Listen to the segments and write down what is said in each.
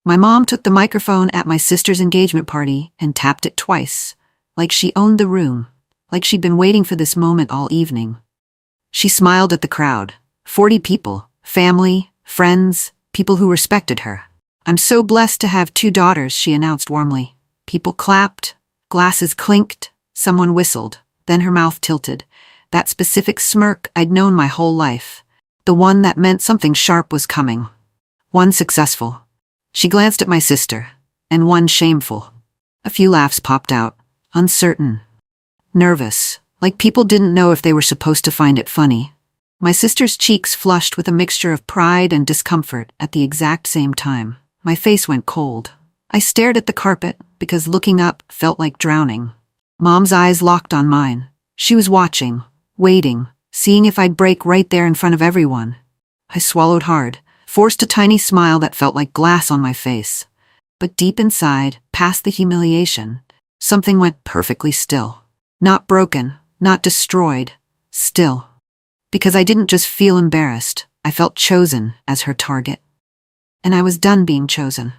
My mom took the microphone at my sister's engagement party and tapped it twice, like she owned the room, like she'd been waiting for this moment all evening. She smiled at the crowd. 40 people, family, friends, people who respected her. "I'm so blessed to have 2 daughters," she announced warmly. People clapped, glasses clinked, someone whistled, then her mouth tilted. That specific smirk I'd known my whole life. The one that meant something sharp was coming. One successful. She glanced at my sister, and one shameful. A few laughs popped out, uncertain, nervous, like people didn't know if they were supposed to find it funny. My sister's cheeks flushed with a mixture of pride and discomfort at the exact same time. My face went cold. I stared at the carpet because looking up felt like drowning. Mom's eyes locked on mine. She was watching, waiting, seeing if I'd break right there in front of everyone. I swallowed hard, forced a tiny smile that felt like glass on my face. But deep inside, past the humiliation, something went perfectly still. Not broken, not destroyed, still. Because I didn't just feel embarrassed, I felt chosen as her target. And I was done being chosen.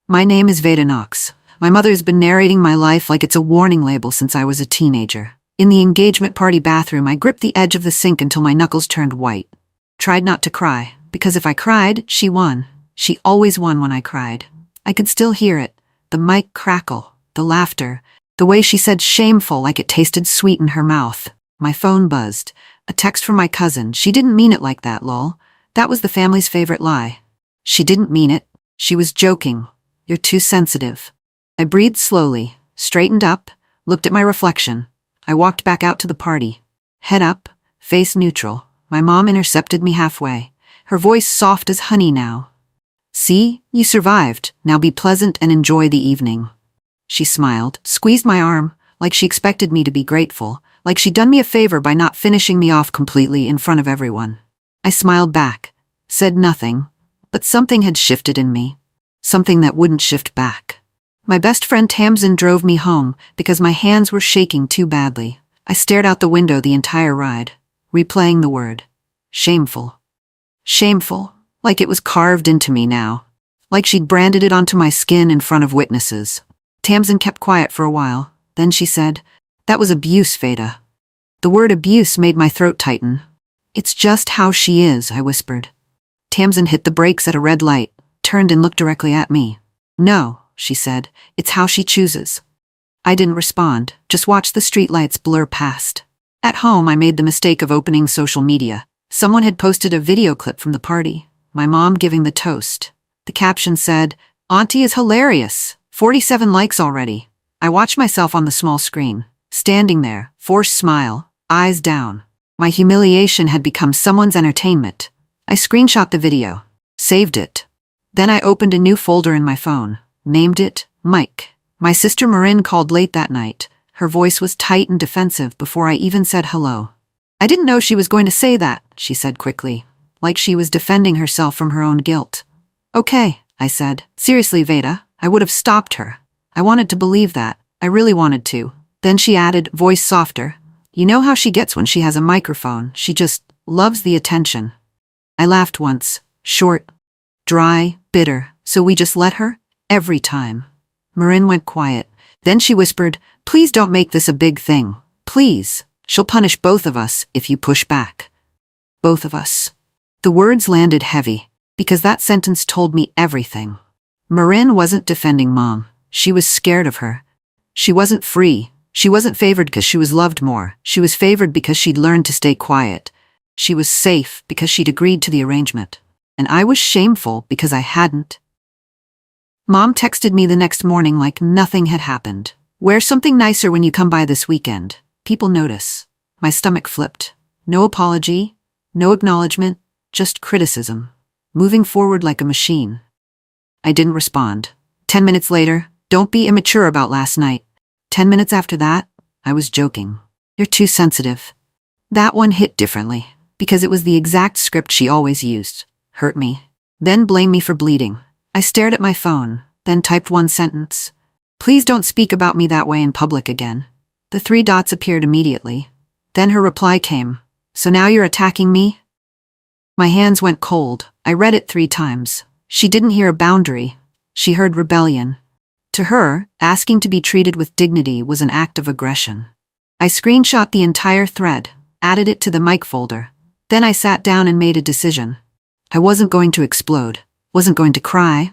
My name is Veda Knox. My mother has been narrating my life like it's a warning label since I was a teenager. In the engagement party bathroom, I gripped the edge of the sink until my knuckles turned white. Tried not to cry, because if I cried, she won. She always won when I cried. I could still hear it, the mic crackle, the laughter, the way she said shameful like it tasted sweet in her mouth. My phone buzzed. A text from my cousin. She didn't mean it like that, lol. That was the family's favorite lie. She didn't mean it. She was joking. You're too sensitive. I breathed slowly, straightened up, looked at my reflection. I walked back out to the party. Head up, face neutral. My mom intercepted me halfway. Her voice soft as honey now. "See, you survived. Now be pleasant and enjoy the evening." She smiled, squeezed my arm, like she expected me to be grateful, like she'd done me a favor by not finishing me off completely in front of everyone. I smiled back, said nothing, but something had shifted in me. Something that wouldn't shift back. My best friend Tamsin drove me home because my hands were shaking too badly. I stared out the window the entire ride, replaying the word. Shameful. Shameful, like it was carved into me now. Like she'd branded it onto my skin in front of witnesses. Tamsin kept quiet for a while, then she said, "That was abuse, Veda." The word abuse made my throat tighten. "It's just how she is," I whispered. Tamsin hit the brakes at a red light, turned and looked directly at me. "No," she said, "it's how she chooses." I didn't respond, just watched the streetlights blur past. At home, I made the mistake of opening social media. Someone had posted a video clip from the party, my mom giving the toast. The caption said, "Auntie is hilarious. 47 likes already." I watched myself on the small screen, standing there, forced smile, eyes down. My humiliation had become someone's entertainment. I screenshot the video, saved it. Then I opened a new folder in my phone, named it Mike. My sister Marin called late that night. Her voice was tight and defensive before I even said hello. "I didn't know she was going to say that," she said quickly, like she was defending herself from her own guilt. "Okay," I said. "Seriously, Veda, I would have stopped her. I wanted to believe that. I really wanted to." Then she added, voice softer, "You know how she gets when she has a microphone. She just loves the attention." I laughed once, short, dry, bitter. "So we just let her? Every time." Marin went quiet. Then she whispered, "Please don't make this a big thing. Please. She'll punish both of us if you push back." Both of us. The words landed heavy, because that sentence told me everything. Marin wasn't defending Mom. She was scared of her. She wasn't free. She wasn't favored because she was loved more. She was favored because she'd learned to stay quiet. She was safe because she'd agreed to the arrangement. And I was shameful because I hadn't. Mom texted me the next morning like nothing had happened. "Wear something nicer when you come by this weekend. People notice." My stomach flipped. No apology, no acknowledgement, just criticism. Moving forward like a machine. I didn't respond. 10 minutes later, "Don't be immature about last night." 10 minutes after that, I was joking. "You're too sensitive." That one hit differently, because it was the exact script she always used. Hurt me. Then blame me for bleeding. I stared at my phone, then typed one sentence. "Please don't speak about me that way in public again." The 3 dots appeared immediately. Then her reply came. "So now you're attacking me?" My hands went cold. I read it 3 times. She didn't hear a boundary. She heard rebellion. To her, asking to be treated with dignity was an act of aggression. I screenshot the entire thread, added it to the mic folder. Then I sat down and made a decision. I wasn't going to explode, wasn't going to cry,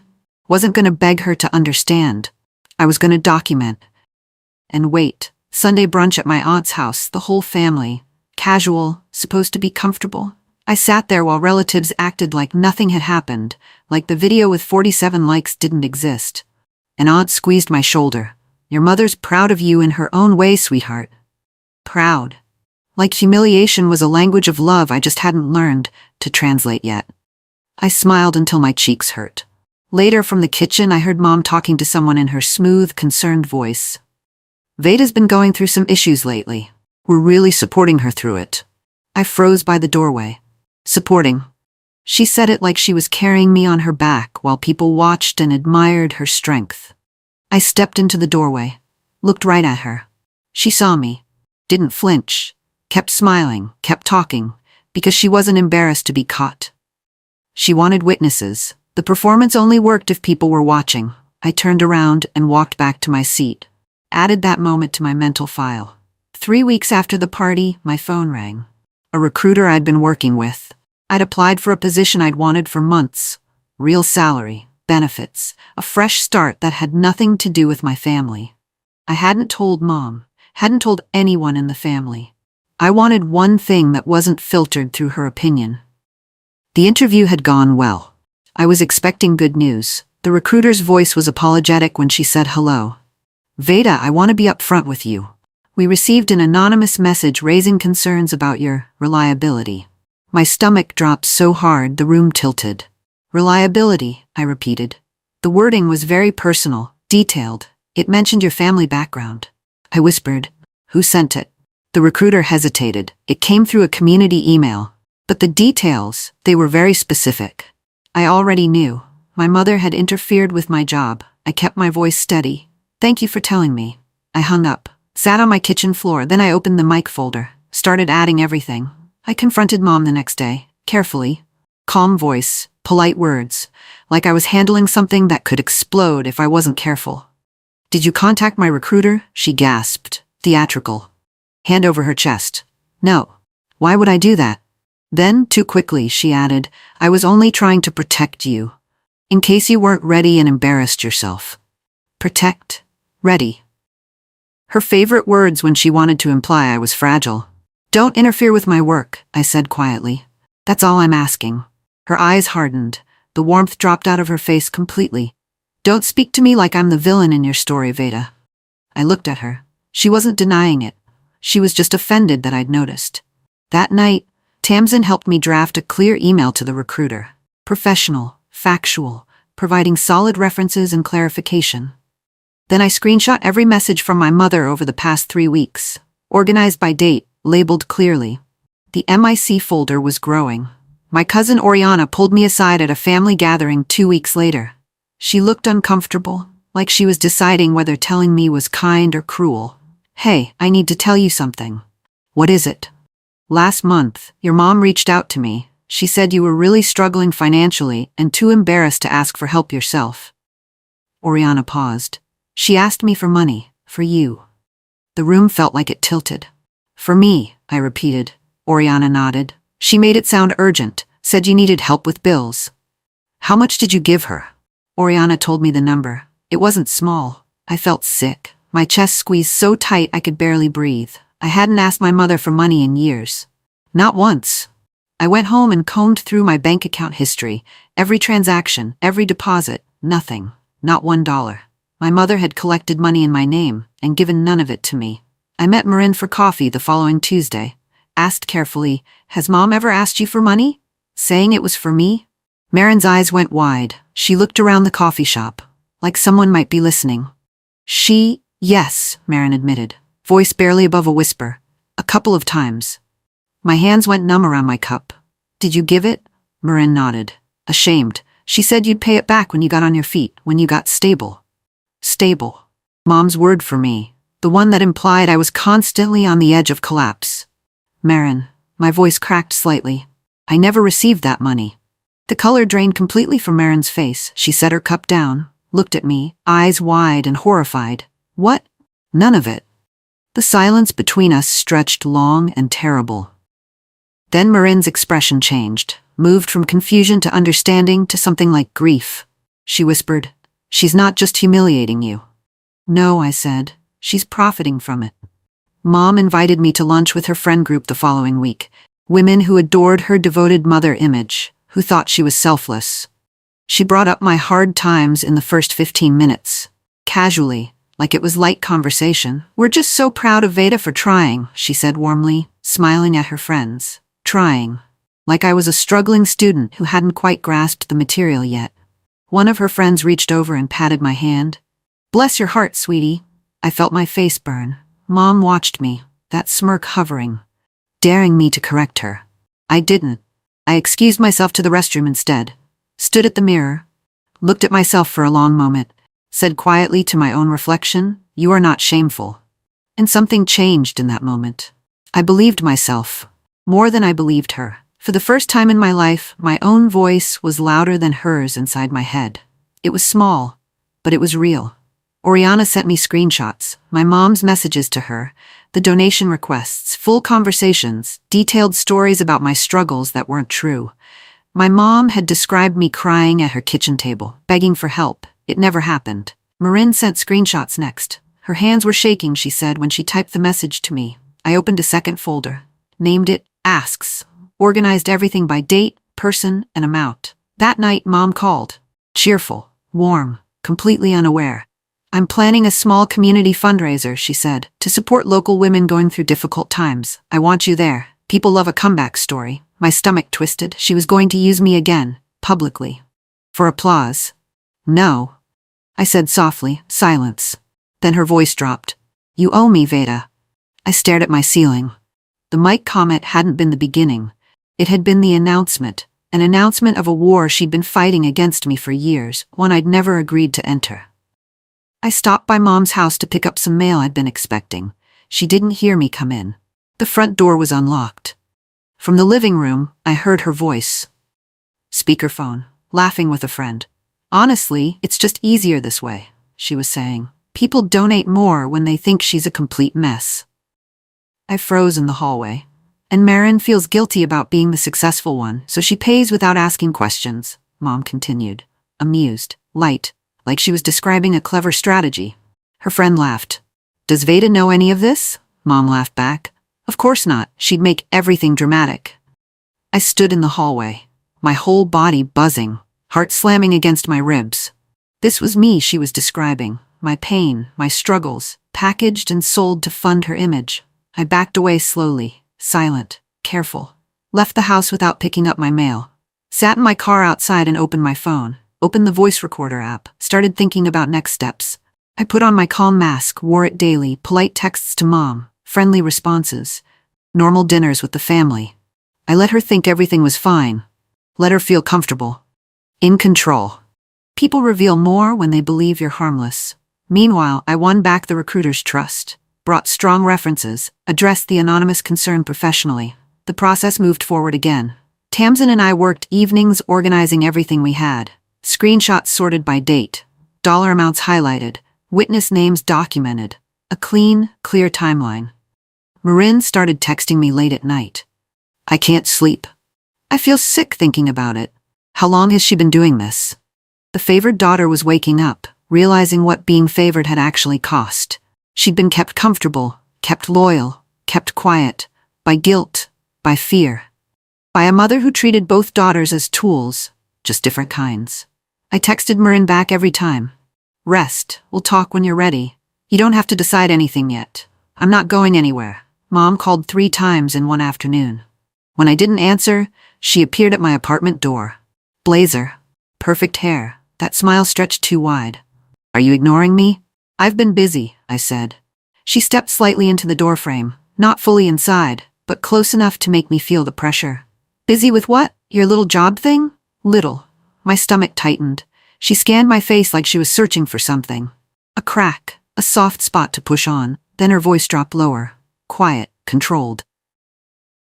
wasn't going to beg her to understand. I was going to document. And wait, Sunday brunch at my aunt's house, the whole family, casual, supposed to be comfortable. I sat there while relatives acted like nothing had happened, like the video with 47 likes didn't exist. An aunt squeezed my shoulder. Your mother's proud of you in her own way, sweetheart. Proud. Like humiliation was a language of love I just hadn't learned to translate yet. I smiled until my cheeks hurt. Later from the kitchen I heard Mom talking to someone in her smooth, concerned voice. Veda's been going through some issues lately. We're really supporting her through it. I froze by the doorway. Supporting. She said it like she was carrying me on her back while people watched and admired her strength. I stepped into the doorway, looked right at her. She saw me, didn't flinch, kept smiling, kept talking, because she wasn't embarrassed to be caught. She wanted witnesses. The performance only worked if people were watching. I turned around and walked back to my seat. Added that moment to my mental file. 3 weeks after the party, my phone rang. A recruiter I'd been working with. I'd applied for a position I'd wanted for months. Real salary, benefits, a fresh start that had nothing to do with my family. I hadn't told Mom, hadn't told anyone in the family. I wanted one thing that wasn't filtered through her opinion. The interview had gone well. I was expecting good news. The recruiter's voice was apologetic when she said hello. Veda, I want to be upfront with you. We received an anonymous message raising concerns about your reliability. My stomach dropped so hard the room tilted. Reliability, I repeated. The wording was very personal, detailed. It mentioned your family background. I whispered, who sent it? The recruiter hesitated. It came through a community email. But the details, they were very specific. I already knew. My mother had interfered with my job. I kept my voice steady. Thank you for telling me. I hung up, sat on my kitchen floor, then I opened the mic folder, started adding everything. I confronted Mom the next day, carefully. Calm voice, polite words, like I was handling something that could explode if I wasn't careful. Did you contact my recruiter? She gasped, theatrical. Hand over her chest. No. Why would I do that? Then, too quickly, she added, I was only trying to protect you. In case you weren't ready and embarrassed yourself. Protect. Ready. Her favorite words when she wanted to imply I was fragile. Don't interfere with my work, I said quietly. That's all I'm asking. Her eyes hardened. The warmth dropped out of her face completely. Don't speak to me like I'm the villain in your story, Veda. I looked at her. She wasn't denying it. She was just offended that I'd noticed. That night, Tamsin helped me draft a clear email to the recruiter. Professional, factual, providing solid references and clarification. Then I screenshot every message from my mother over the past 3 weeks, organized by date, labeled clearly. The MIC folder was growing. My cousin Oriana pulled me aside at a family gathering 2 weeks later. She looked uncomfortable, like she was deciding whether telling me was kind or cruel. Hey, I need to tell you something. What is it? Last month, your mom reached out to me. She said you were really struggling financially and too embarrassed to ask for help yourself. Oriana paused. She asked me for money, for you. The room felt like it tilted. For me, I repeated. Oriana nodded. She made it sound urgent, said you needed help with bills. How much did you give her? Oriana told me the number. It wasn't small. I felt sick. My chest squeezed so tight I could barely breathe. I hadn't asked my mother for money in years. Not once. I went home and combed through my bank account history, every transaction, every deposit, nothing, not $1. My mother had collected money in my name and given none of it to me. I met Marin for coffee the following Tuesday. Asked carefully, has Mom ever asked you for money? Saying it was for me? Marin's eyes went wide. She looked around the coffee shop, like someone might be listening. Yes, Marin admitted, voice barely above a whisper. A couple of times. My hands went numb around my cup. Did you give it? Marin nodded. Ashamed. She said you'd pay it back when you got on your feet, when you got stable. Stable. Mom's word for me. The one that implied I was constantly on the edge of collapse. Marin. My voice cracked slightly. I never received that money. The color drained completely from Marin's face. She set her cup down, looked at me, eyes wide and horrified. What? None of it. The silence between us stretched long and terrible. Then Marin's expression changed, moved from confusion to understanding to something like grief. She whispered, "She's not just humiliating you." "No," I said. "She's profiting from it." Mom invited me to lunch with her friend group the following week. Women who adored her devoted mother image, who thought she was selfless. She brought up my hard times in the first 15 minutes. Casually, like it was light conversation. "We're just so proud of Veda for trying," she said warmly, smiling at her friends. Trying. Like I was a struggling student who hadn't quite grasped the material yet. One of her friends reached over and patted my hand. "Bless your heart, sweetie." I felt my face burn. Mom watched me, that smirk hovering, daring me to correct her. I didn't. I excused myself to the restroom instead, stood at the mirror, looked at myself for a long moment, said quietly to my own reflection, "You are not shameful." And something changed in that moment. I believed myself, more than I believed her. For the first time in my life, my own voice was louder than hers inside my head. It was small, but it was real. Oriana sent me screenshots, my mom's messages to her, the donation requests, full conversations, detailed stories about my struggles that weren't true. My mom had described me crying at her kitchen table, begging for help. It never happened. Marin sent screenshots next. Her hands were shaking, she said when she typed the message to me. I opened a second folder, named it Asks, organized everything by date, person, and amount. That night, Mom called. Cheerful, warm, completely unaware. "I'm planning a small community fundraiser," she said, "to support local women going through difficult times. I want you there. People love a comeback story." My stomach twisted. She was going to use me again, publicly. For applause. "No," I said softly. Silence. Then her voice dropped. "You owe me, Veda." I stared at my ceiling. The mic comment hadn't been the beginning. It had been the announcement, an announcement of a war she'd been fighting against me for years, one I'd never agreed to enter. I stopped by Mom's house to pick up some mail I'd been expecting. She didn't hear me come in. The front door was unlocked. From the living room, I heard her voice. Speakerphone, laughing with a friend. "Honestly, it's just easier this way," she was saying. "People donate more when they think she's a complete mess." I froze in the hallway. "And Marin feels guilty about being the successful one, so she pays without asking questions," Mom continued, amused, light, like she was describing a clever strategy. Her friend laughed. "Does Veda know any of this?" Mom laughed back. "Of course not. She'd make everything dramatic." I stood in the hallway, my whole body buzzing, heart slamming against my ribs. This was me she was describing, my pain, my struggles, packaged and sold to fund her image. I backed away slowly, silent, careful. Left the house without picking up my mail. Sat in my car outside and opened my phone. Opened the voice recorder app, started thinking about next steps. I put on my calm mask, wore it daily, polite texts to Mom, friendly responses, normal dinners with the family. I let her think everything was fine. Let her feel comfortable. In control. People reveal more when they believe you're harmless. Meanwhile, I won back the recruiter's trust, brought strong references, addressed the anonymous concern professionally. The process moved forward again. Tamsin and I worked evenings organizing everything we had. Screenshots sorted by date, dollar amounts highlighted, witness names documented, a clean, clear timeline. Marin started texting me late at night. "I can't sleep. I feel sick thinking about it. How long has she been doing this?" The favored daughter was waking up, realizing what being favored had actually cost. She'd been kept comfortable, kept loyal, kept quiet, by guilt, by fear. By a mother who treated both daughters as tools, just different kinds. I texted Marin back every time. "Rest, we'll talk when you're ready. You don't have to decide anything yet. I'm not going anywhere." Mom called 3 times in one afternoon. When I didn't answer, she appeared at my apartment door. Blazer, perfect hair, that smile stretched too wide. "Are you ignoring me?" "I've been busy," I said. She stepped slightly into the doorframe, not fully inside, but close enough to make me feel the pressure. "Busy with what? Your little job thing?" "Little." My stomach tightened. She scanned my face like she was searching for something. A crack, a soft spot to push on, then her voice dropped lower, quiet, controlled.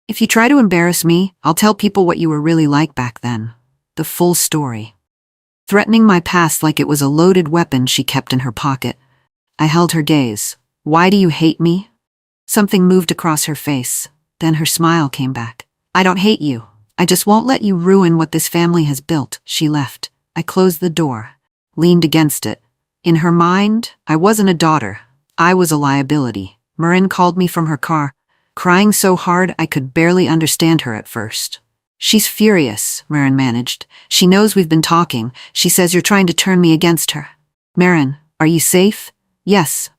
"If you try to embarrass me, I'll tell people what you were really like back then. The full story." threatening my past like it was a loaded weapon she kept in her pocket. I held her gaze. Why do you hate me? Something moved across her face. Then her smile came back. I don't hate you. I just won't let you ruin what this family has built. She left. I closed the door, leaned against it. In her mind, I wasn't a daughter. I was a liability. Marin called me from her car, crying so hard I could barely understand her at first. She's furious, Marin managed. She knows we've been talking. She says you're trying to turn me against her. Marin, are you safe? Yes,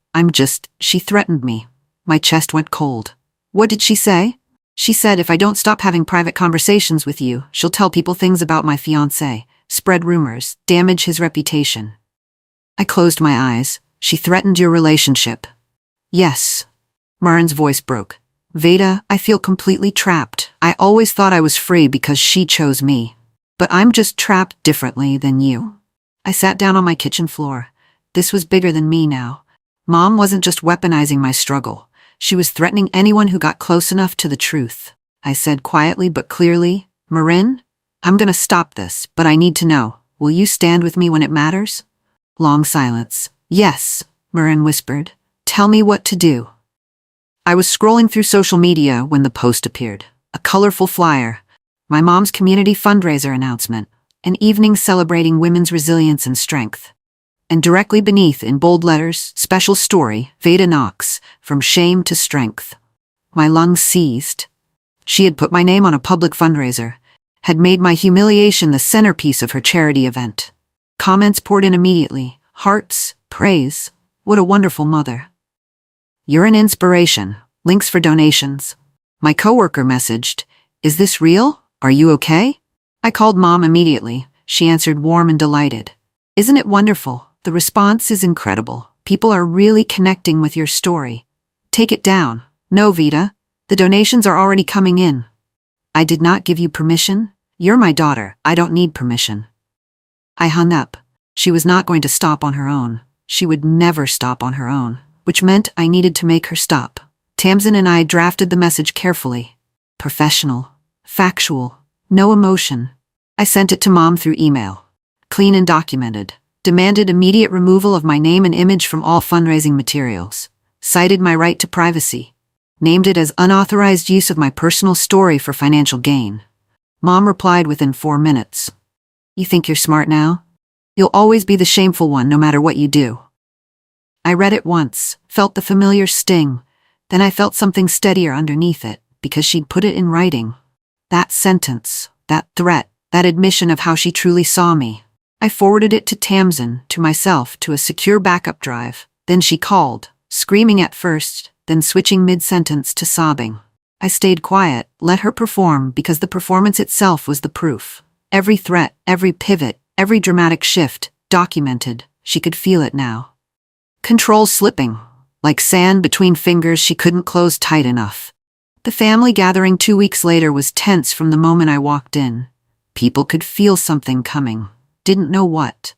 she threatened me. My chest went cold. What did she say? She said if I don't stop having private conversations with you, she'll tell people things about my fiancé, spread rumors, damage his reputation. I closed my eyes. She threatened your relationship. Yes. Marin's voice broke. Veda, I feel completely trapped. I always thought I was free because she chose me. But I'm just trapped differently than you. I sat down on my kitchen floor. This was bigger than me now. Mom wasn't just weaponizing my struggle. She was threatening anyone who got close enough to the truth. I said quietly but clearly, Marin, I'm gonna stop this, but I need to know. Will you stand with me when it matters? Long silence. Yes, Marin whispered. Tell me what to do. I was scrolling through social media when the post appeared. A colorful flyer. My mom's community fundraiser announcement. An evening celebrating women's resilience and strength. And directly beneath, in bold letters, special story, Veda Knox, from shame to strength. My lungs seized. She had put my name on a public fundraiser, had made my humiliation the centerpiece of her charity event. Comments poured in immediately. Hearts, praise. What a wonderful mother. You're an inspiration. Links for donations. My coworker messaged, Is this real? Are you okay? I called Mom immediately. She answered warm and delighted. Isn't it wonderful? The response is incredible. People are really connecting with your story. Take it down. No, Veda. The donations are already coming in. I did not give you permission. You're my daughter. I don't need permission. I hung up. She was not going to stop on her own. She would never stop on her own, which meant I needed to make her stop. Tamsin and I drafted the message carefully. Professional. Factual. No emotion. I sent it to Mom through email. Clean and documented. Demanded immediate removal of my name and image from all fundraising materials. Cited my right to privacy. Named it as unauthorized use of my personal story for financial gain. Mom replied within 4 minutes. You think you're smart now? You'll always be the shameful one no matter what you do. I read it once, felt the familiar sting. Then I felt something steadier underneath it, because she'd put it in writing. That sentence, that threat, that admission of how she truly saw me. I forwarded it to Tamsin, to myself, to a secure backup drive. Then she called, screaming at first, then switching mid-sentence to sobbing. I stayed quiet, let her perform, because the performance itself was the proof. Every threat, every pivot, every dramatic shift, documented. She could feel it now. Control slipping. Like sand between fingers she couldn't close tight enough. The family gathering 2 weeks later was tense from the moment I walked in. People could feel something coming. Didn't know what.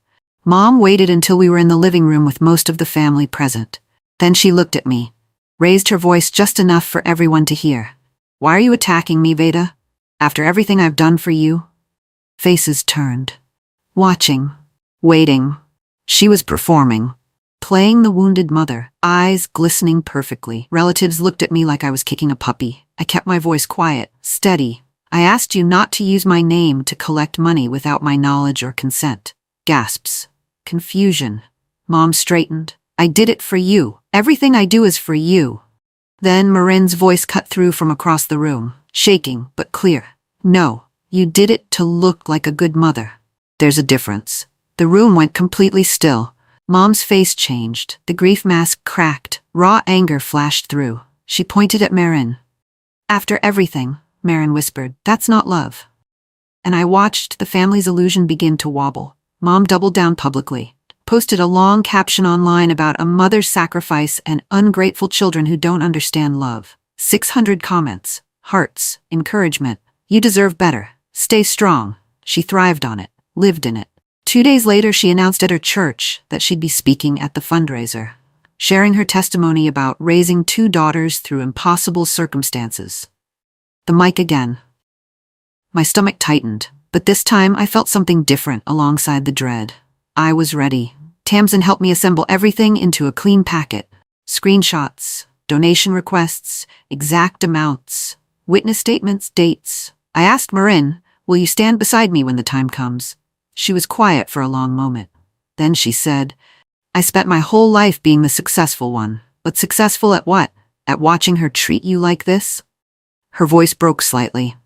Mom waited until we were in the living room with most of the family present. Then she looked at me. Raised her voice just enough for everyone to hear. Why are you attacking me, Veda? After everything I've done for you? Faces turned. Watching. Waiting. She was performing. Playing the wounded mother, eyes glistening perfectly. Relatives looked at me like I was kicking a puppy. I kept my voice quiet, steady. I asked you not to use my name to collect money without my knowledge or consent. Gasps. Confusion. Mom straightened. I did it for you. Everything I do is for you. Then Marin's voice cut through from across the room, shaking but clear. No, you did it to look like a good mother. There's a difference. The room went completely still. Mom's face changed. The grief mask cracked. Raw anger flashed through. She pointed at Marin. After everything, Marin whispered, that's not love. And I watched the family's illusion begin to wobble. Mom doubled down publicly. Posted a long caption online about a mother's sacrifice and ungrateful children who don't understand love. 600 comments. Hearts. Encouragement. You deserve better. Stay strong. She thrived on it. Lived in it. 2 days later, she announced at her church that she'd be speaking at the fundraiser, sharing her testimony about raising 2 daughters through impossible circumstances. The mic again. My stomach tightened. But this time I felt something different alongside the dread. I was ready. Tamsin helped me assemble everything into a clean packet. Screenshots, donation requests, exact amounts, witness statements, dates. I asked Marin, "Will you stand beside me when the time comes?" She was quiet for a long moment. Then she said, "I spent my whole life being the successful one. But successful at what? At watching her treat you like this?" Her voice broke slightly.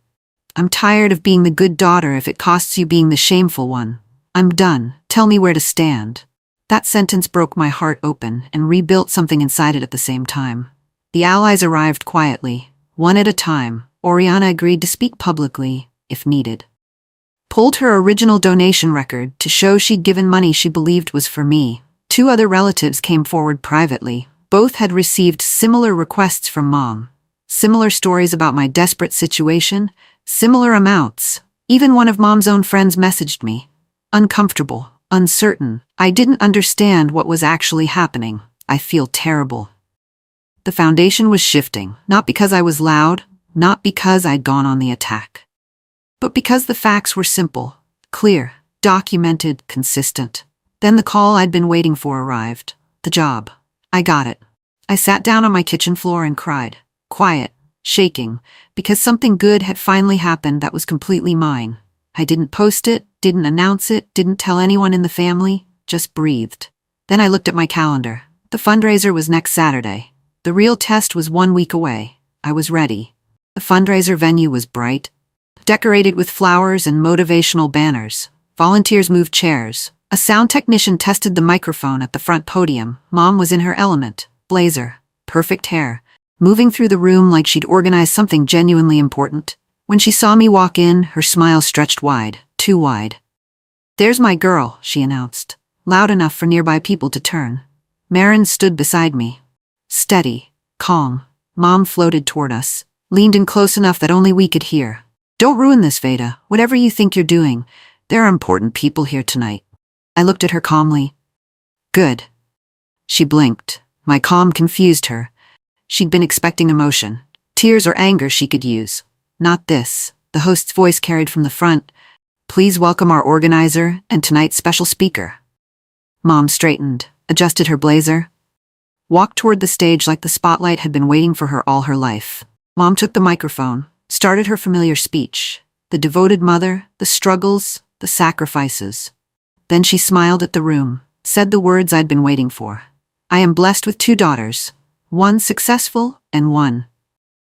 "I'm tired of being the good daughter if it costs you being the shameful one. I'm done. Tell me where to stand." That sentence broke my heart open and rebuilt something inside it at the same time. The allies arrived quietly, one at a time. Oriana agreed to speak publicly, if needed. Pulled her original donation record to show she'd given money she believed was for me. 2 other relatives came forward privately. Both had received similar requests from Mom. Similar stories about my desperate situation, similar amounts. Even one of Mom's own friends messaged me. Uncomfortable, uncertain. I didn't understand what was actually happening. I feel terrible. The foundation was shifting, not because I was loud, not because I'd gone on the attack, but because the facts were simple, clear, documented, consistent. Then the call I'd been waiting for arrived. The job. I got it. I sat down on my kitchen floor and cried. Quiet, shaking, because something good had finally happened that was completely mine. I didn't post it, didn't announce it, didn't tell anyone in the family, just breathed. Then I looked at my calendar. The fundraiser was next Saturday. The real test was 1 week away. I was ready. The fundraiser venue was bright, decorated with flowers and motivational banners. Volunteers moved chairs. A sound technician tested the microphone at the front podium. Mom was in her element. Blazer, perfect hair, moving through the room like she'd organized something genuinely important. When she saw me walk in, her smile stretched wide, too wide. "There's my girl," she announced, loud enough for nearby people to turn. Marin stood beside me. Steady, calm. Mom floated toward us, leaned in close enough that only we could hear. "Don't ruin this, Veda. Whatever you think you're doing, there are important people here tonight." I looked at her calmly. "Good." She blinked. My calm confused her. She'd been expecting emotion, tears or anger she could use. Not this. The host's voice carried from the front. "Please welcome our organizer and tonight's special speaker." Mom straightened, adjusted her blazer, walked toward the stage like the spotlight had been waiting for her all her life. Mom took the microphone, started her familiar speech. The devoted mother, the struggles, the sacrifices. Then she smiled at the room, said the words I'd been waiting for. "I am blessed with 2 daughters, one successful and one."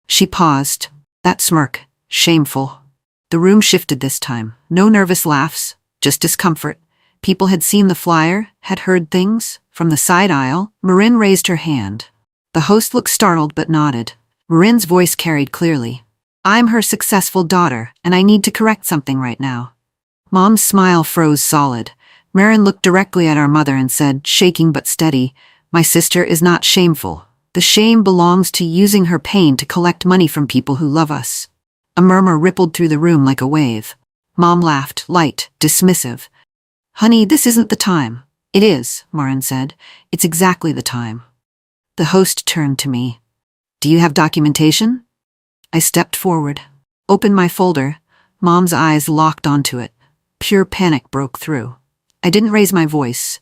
She paused. That smirk, shameful. The room shifted this time. No nervous laughs, just discomfort. People had seen the flyer, had heard things. From the side aisle, Marin raised her hand. The host looked startled but nodded. Marin's voice carried clearly. "I'm her successful daughter, and I need to correct something right now." Mom's smile froze solid. Marin looked directly at our mother and said, shaking but steady, "My sister is not shameful. The shame belongs to using her pain to collect money from people who love us." A murmur rippled through the room like a wave. Mom laughed, light, dismissive. "Honey, this isn't the time." "It is," Marin said. "It's exactly the time." The host turned to me. "Do you have documentation?" I stepped forward, opened my folder. Mom's eyes locked onto it. Pure panic broke through. I didn't raise my voice.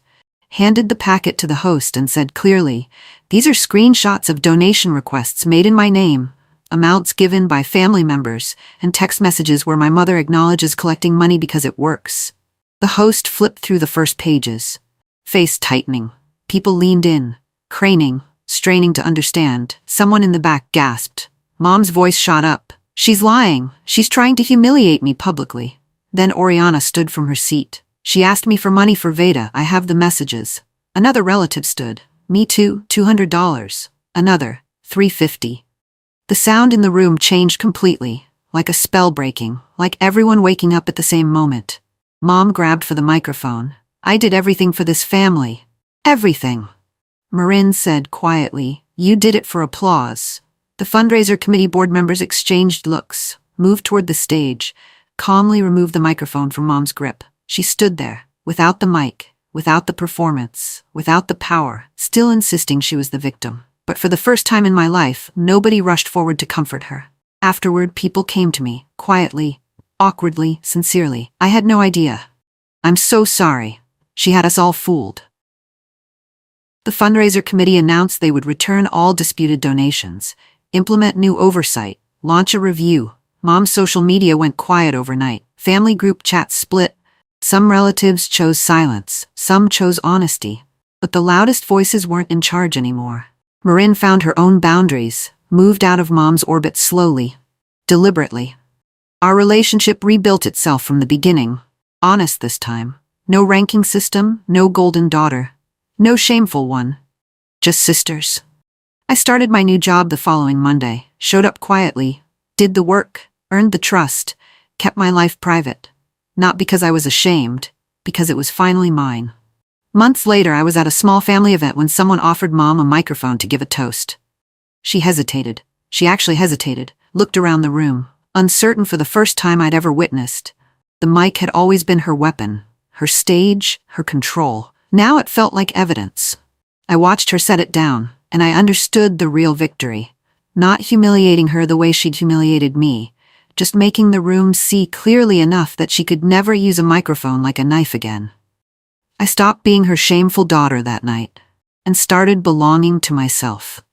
Handed the packet to the host and said clearly, "These are screenshots of donation requests made in my name, amounts given by family members, and text messages where my mother acknowledges collecting money because it works." The host flipped through the first pages. Face tightening. People leaned in, craning, straining to understand. Someone in the back gasped. Mom's voice shot up. "She's lying. She's trying to humiliate me publicly." Then Oriana stood from her seat. "She asked me for money for Veda. I have the messages." Another relative stood. "Me too, $200. Another, $350. The sound in the room changed completely, like a spell breaking, like everyone waking up at the same moment. Mom grabbed for the microphone. "I did everything for this family. Everything." Marin said quietly, "You did it for applause." The fundraiser committee board members exchanged looks, moved toward the stage, calmly removed the microphone from Mom's grip. She stood there, without the mic, without the performance, without the power, still insisting she was the victim. But for the first time in my life, nobody rushed forward to comfort her. Afterward, people came to me, quietly. Awkwardly, sincerely. I had no idea. I'm so sorry. She had us all fooled. The fundraiser committee announced they would return all disputed donations, implement new oversight, launch a review. Mom's social media went quiet overnight. Family group chats split. Some relatives chose silence, some chose honesty. But the loudest voices weren't in charge anymore. Marin found her own boundaries, moved out of Mom's orbit slowly, deliberately. Our relationship rebuilt itself from the beginning. Honest this time. No ranking system, no golden daughter. No shameful one. Just sisters. I started my new job the following Monday, showed up quietly, did the work, earned the trust, kept my life private. Not because I was ashamed, because it was finally mine. Months later, I was at a small family event when someone offered Mom a microphone to give a toast. She hesitated. She actually hesitated, looked around the room, uncertain for the first time I'd ever witnessed. The mic had always been her weapon, her stage, her control. Now it felt like evidence. I watched her set it down, and I understood the real victory. Not humiliating her the way she'd humiliated me, just making the room see clearly enough that she could never use a microphone like a knife again. I stopped being her shameful daughter that night, and started belonging to myself.